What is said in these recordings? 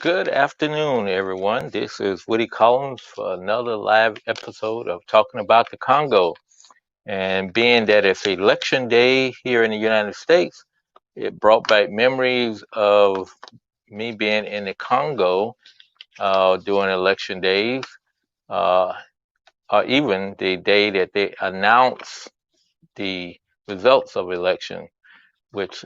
Good afternoon, everyone. This is Woody Collins for another live episode of Talking About the Congo. And being that it's election day here in the United States, it brought back memories of me being in the Congo during election days, uh, or even the day that they announced the results of election, which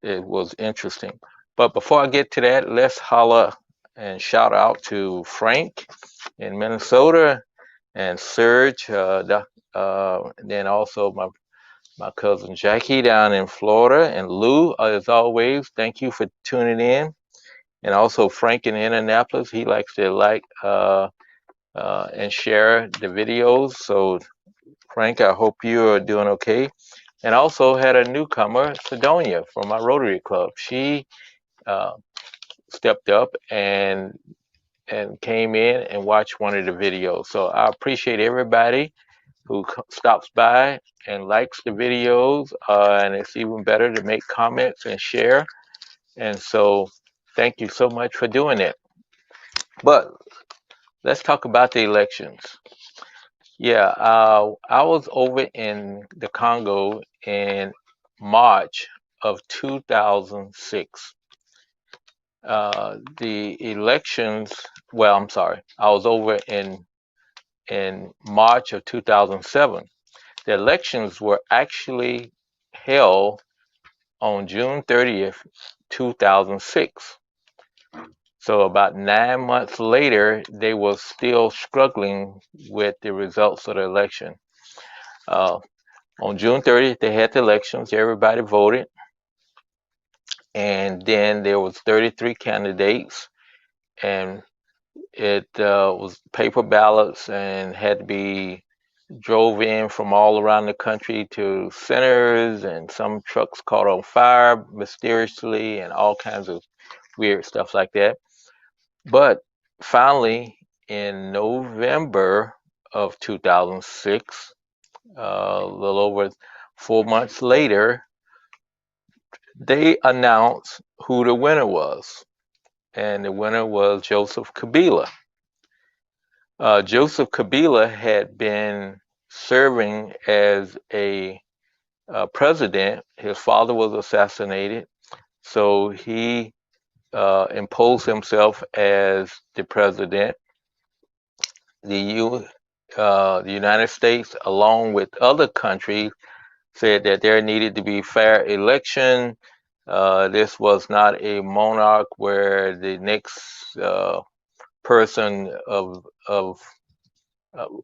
it was interesting. But before I get to that, let's holler and shout out to Frank in Minnesota and Serge, then also my cousin Jackie down in Florida, and Lou, as always, thank you for tuning in. And also Frank in Indianapolis, he likes to and share the videos. So Frank, I hope you are doing okay. And also had a newcomer, Sidonia, from my Rotary Club. She uh, stepped up and came in and watched one of the videos. So I appreciate everybody who stops by and likes the videos, and it's even better to make comments and share. And so thank you so much for doing it. But let's talk about the elections. Yeah, I was over in the Congo in March of 2006. The elections, well, I'm sorry, I was over in March of 2007. The elections were actually held on June 30th, 2006. So about 9 months later, they were still struggling with the results of the election. Uh, on June 30th, they had the elections. Everybody voted, and then there was 33 candidates, and it was paper ballots and had to be drove in from all around the country to centers, and some trucks caught on fire mysteriously and all kinds of weird stuff like that. But finally, in November of 2006, a little over 4 months later, they announced who the winner was. And the winner was Joseph Kabila. Joseph Kabila had been serving as a president. His father was assassinated, so he imposed himself as the president. The United States, along with other countries, said that there needed to be fair election. This was not a monarch where the next person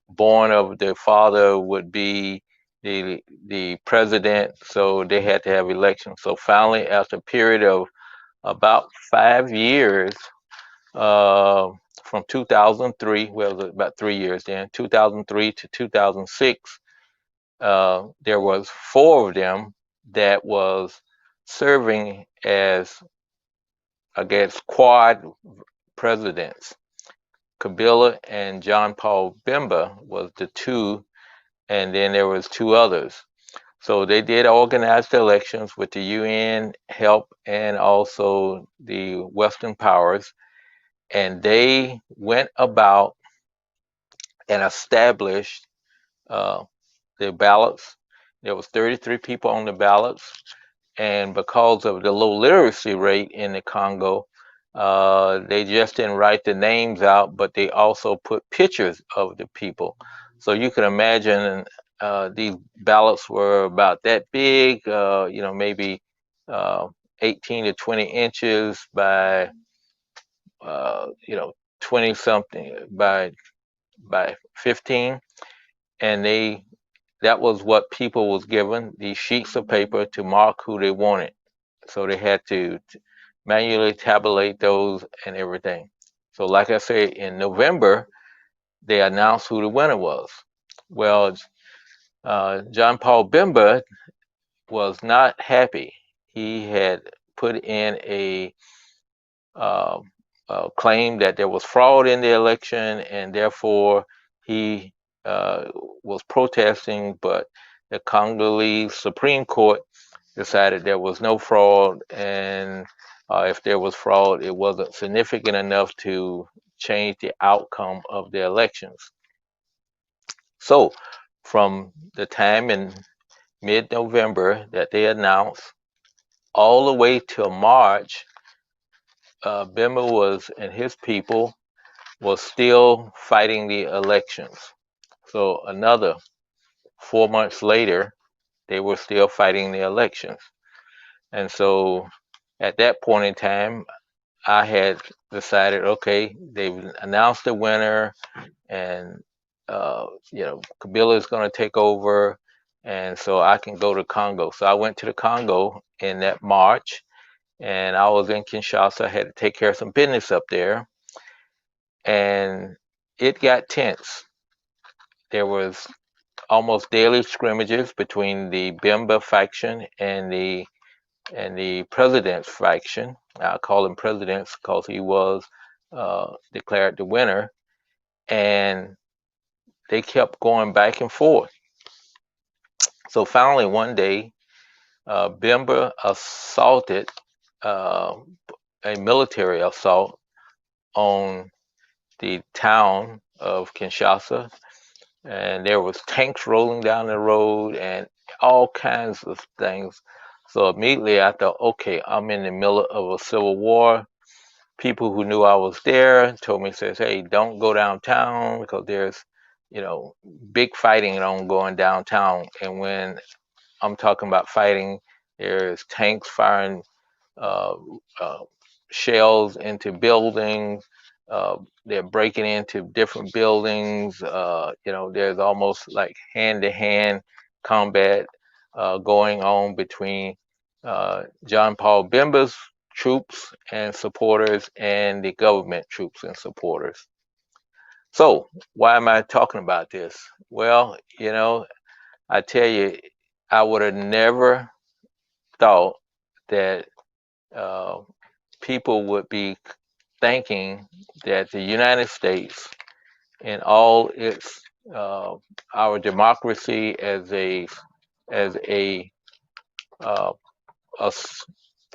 born of the father would be the president. So they had to have elections. So finally, after a period of about 5 years, uh, from 2003, well, it was about 3 years then, 2003 to 2006, there was four of them that was serving as, I guess, quad presidents. Kabila and John Paul Bemba was the two, and then there was two others. So they did organize the elections with the UN help and also the Western powers, and they went about and established uh, the ballots. There was 33 people on the ballots, and because of the low literacy rate in the Congo, they just didn't write the names out, but they also put pictures of the people. So you can imagine these ballots were about that big, maybe uh, 18 to 20 inches by, 20 something by 15, and that was what people was given, these sheets of paper to mark who they wanted. So they had to manually tabulate those and everything. So like I said, in November, they announced who the winner was. Well, John Paul Bemba was not happy. He had put in uh, a claim that there was fraud in the election, and therefore he uh, was protesting, but the Congolese Supreme Court decided there was no fraud, and If there was fraud, it wasn't significant enough to change the outcome of the elections. So, from the time in mid-November that they announced, all the way till March, Bimba was and his people was still fighting the elections. So another 4 months later, they were still fighting the elections. And so at that point in time, I had decided, okay, they've announced the winner, and Kabila is going to take over, and so I can go to Congo. So I went to the Congo in that March, and I was in Kinshasa. I had to take care of some business up there, and it got tense. There was almost daily scrimmages between the Bemba faction and the president's faction. I call him presidents because he was declared the winner, and they kept going back and forth. So finally, one day, Bemba assaulted uh, a military assault on the town of Kinshasa, and there was tanks rolling down the road and all kinds of things. So immediately I thought, okay, I'm in the middle of a civil war. People who knew I was there told me, says, hey, don't go downtown because there's, you know, big fighting on going downtown. And when I'm talking about fighting, there's tanks firing uh, uh, shells into buildings. They're breaking into different buildings. There's almost like hand-to-hand combat going on between John Paul Bemba's troops and supporters and the government troops and supporters. So, why am I talking about this? Well, I tell you, I would have never thought that uh, people would be thinking that the United States, in all its our democracy as uh, a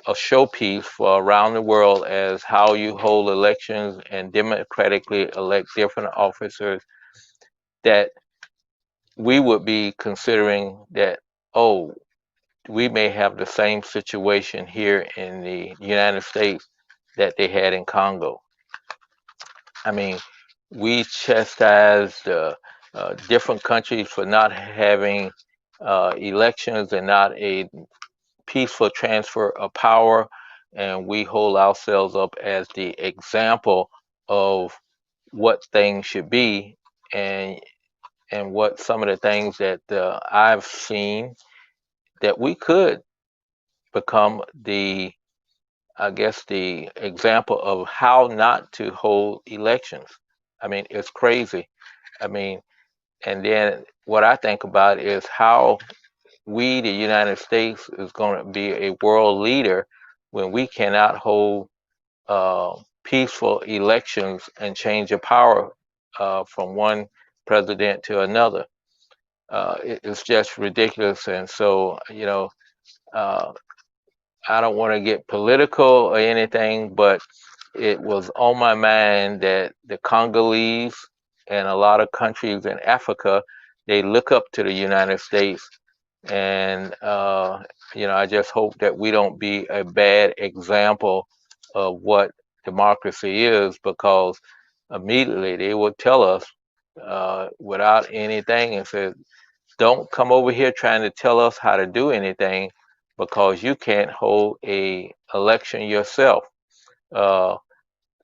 a showpiece for around the world as how you hold elections and democratically elect different officers, that we would be considering that, oh, we may have the same situation here in the United States that they had in Congo. I mean, we chastised different countries for not having elections and not a peaceful transfer of power, and we hold ourselves up as the example of what things should be, and what some of the things that I've seen that we could become the, I guess, the example of how not to hold elections. I mean, it's crazy. I mean, and then what I think about is how we, the United States, is going to be a world leader when we cannot hold peaceful elections and change of power from one president to another. It's just ridiculous. And so, uh, I don't want to get political or anything, but it was on my mind that the Congolese and a lot of countries in Africa, they look up to the United States. And, I just hope that we don't be a bad example of what democracy is, because immediately they will tell us without anything and say, don't come over here trying to tell us how to do anything because you can't hold a election yourself. Uh,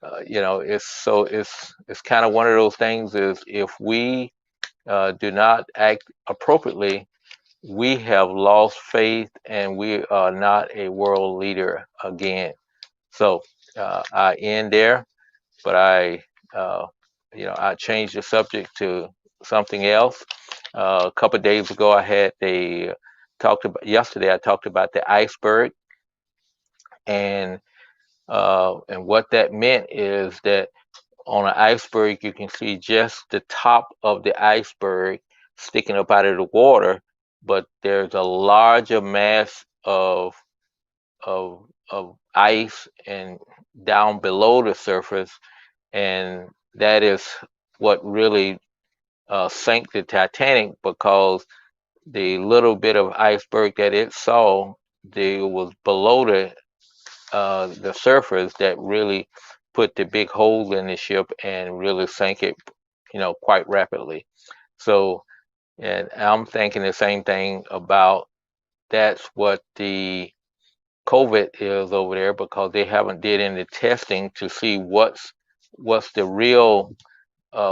it's kind of one of those things. Is if we do not act appropriately, we have lost faith and we are not a world leader again. So I end there, but uh, I changed the subject to something else. A couple of days ago, yesterday I talked about the iceberg, and what that meant is that on an iceberg you can see just the top of the iceberg sticking up out of the water, but there's a larger mass of of ice and down below the surface, and that is what really sank the Titanic, because the little bit of iceberg that it saw, there was below the surface that really put the big hole in the ship and really sank it, quite rapidly. So, and I'm thinking the same thing about that's what the COVID is over there, because they haven't did any testing to see what's the real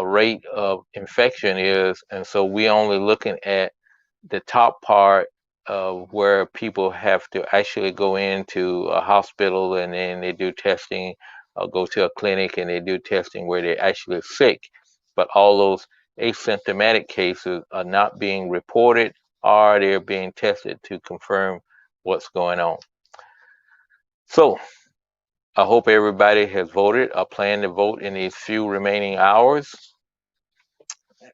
rate of infection is, and so we only looking at the top part of where people have to actually go into a hospital and then they do testing, or go to a clinic and they do testing where they're actually sick. But all those asymptomatic cases are not being reported, or they're being tested to confirm what's going on. So I hope everybody has voted or plan to vote in these few remaining hours.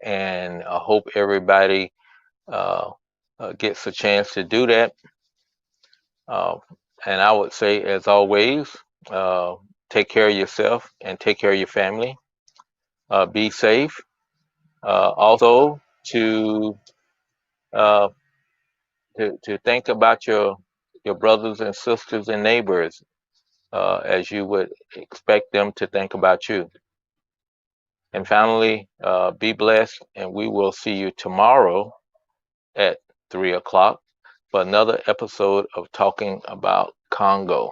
And I hope everybody uh, gets a chance to do that. Uh, and I would say, as always, uh, take care of yourself and take care of your family. Be safe. Also, uh, to think about your brothers and sisters and neighbors, as you would expect them to think about you. And finally, be blessed, and we will see you tomorrow at 3 o'clock for another episode of Talking About Congo.